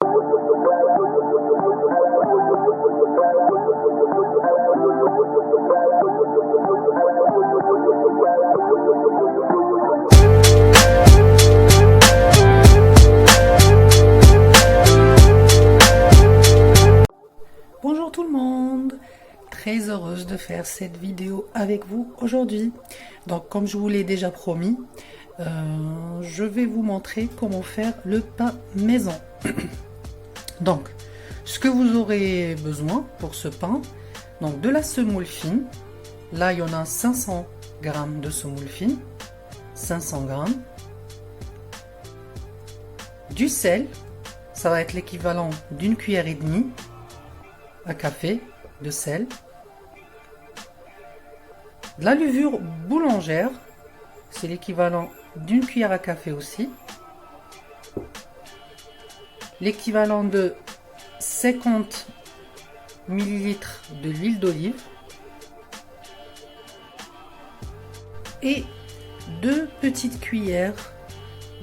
Bonjour tout le monde, très heureuse de faire cette vidéo avec vous aujourd'hui. Donc comme je vous l'ai déjà promis, je vais vous montrer comment faire le pain maison. Donc ce que vous aurez besoin pour ce pain, donc de la semoule fine. Là il y en a 500 g de semoule fine, 500 g, du sel, ça va être l'équivalent d'une cuillère et demie à café de sel, de la levure boulangère, c'est l'équivalent d'une cuillère à café aussi, l'équivalent de 50 ml de l'huile d'olive et 2 petites cuillères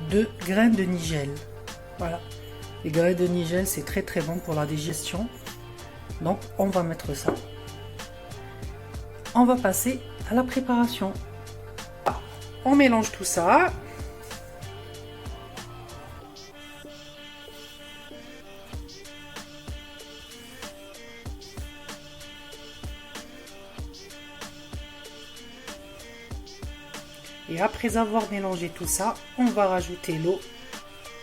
de graines de nigel. Voilà, les graines de nigel c'est très bon pour la digestion. Donc on va mettre ça. On va passer à la préparation. On mélange tout ça. Et après avoir mélangé tout ça, on va rajouter l'eau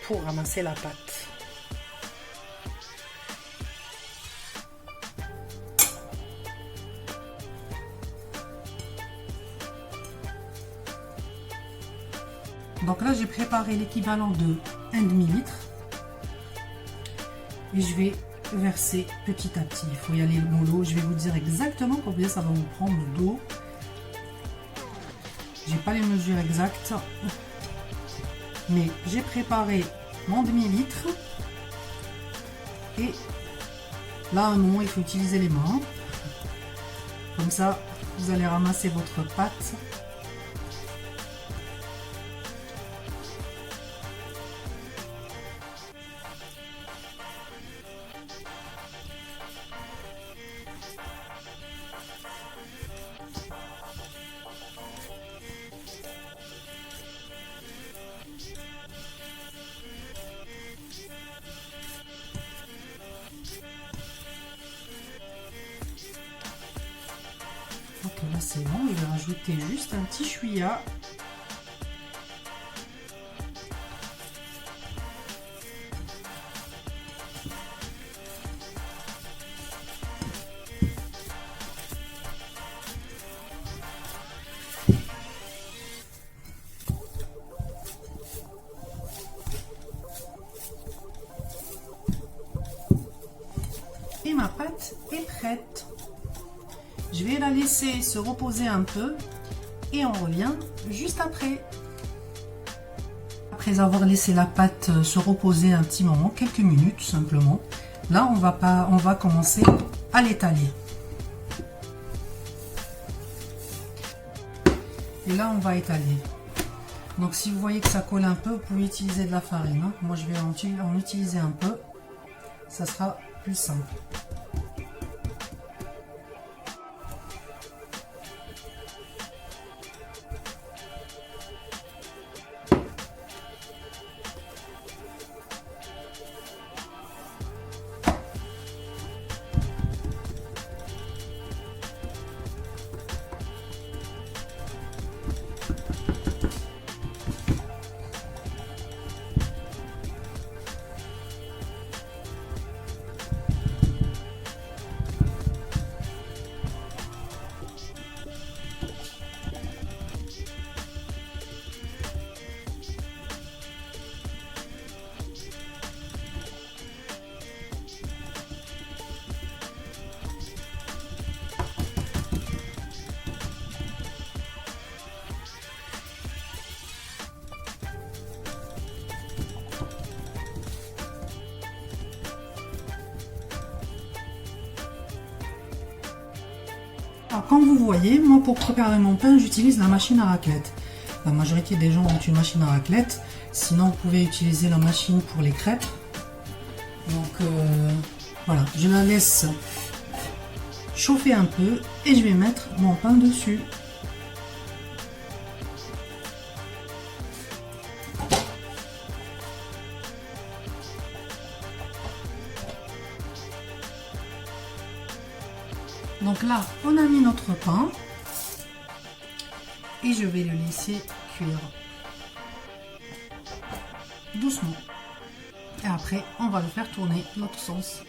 pour ramasser la pâte. Donc là j'ai préparé l'équivalent de 1,5 litre et je vais verser petit à petit. Il faut y aller mollo. Je vais vous dire exactement combien ça va vous prendre d'eau. J'ai pas les mesures exactes, mais j'ai préparé mon demi-litre et là non, il faut utiliser les mains. Comme ça vous allez ramasser votre pâte. Donc là c'est bon, je vais rajouter juste un petit chouïa. Et ma pâte est prête. Je vais la laisser se reposer un peu et on revient juste après. Après avoir laissé la pâte se reposer un petit moment, quelques minutes simplement, là on va commencer à l'étaler. Et là on va étaler. Donc si vous voyez que ça colle un peu, vous pouvez utiliser de la farine, hein. Moi je vais en utiliser un peu, ça sera plus simple. Alors, comme vous voyez, moi pour préparer mon pain, j'utilise la machine à raclette. La majorité des gens ont une machine à raclette. Sinon, vous pouvez utiliser la machine pour les crêpes. Donc voilà, je la laisse chauffer un peu et je vais mettre mon pain dessus. Donc là, on a mis notre pain et je vais le laisser cuire doucement. Et après, on va le faire tourner l'autre sens.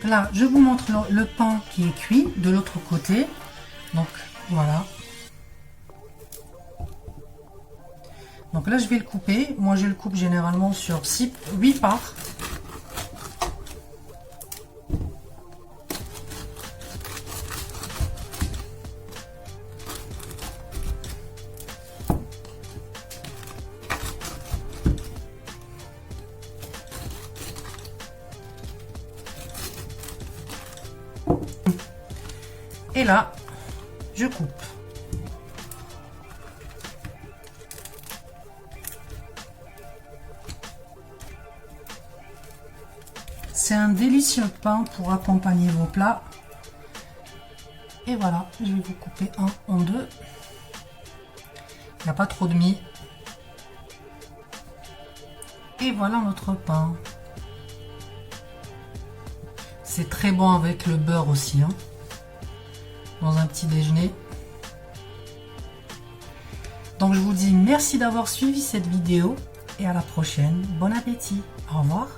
Là, je vous montre le pain qui est cuit de l'autre côté. Donc, voilà. Donc là, je vais le couper. Moi, je le coupe généralement sur 8 parts. Et là, je coupe. C'est un délicieux pain pour accompagner vos plats. Et voilà, je vais vous couper un en deux. Il n'y a pas trop de mie. Et voilà notre pain. C'est très bon avec le beurre aussi, hein, dans un petit déjeuner. Donc je vous dis merci d'avoir suivi cette vidéo et à la prochaine. Bon appétit. Au revoir.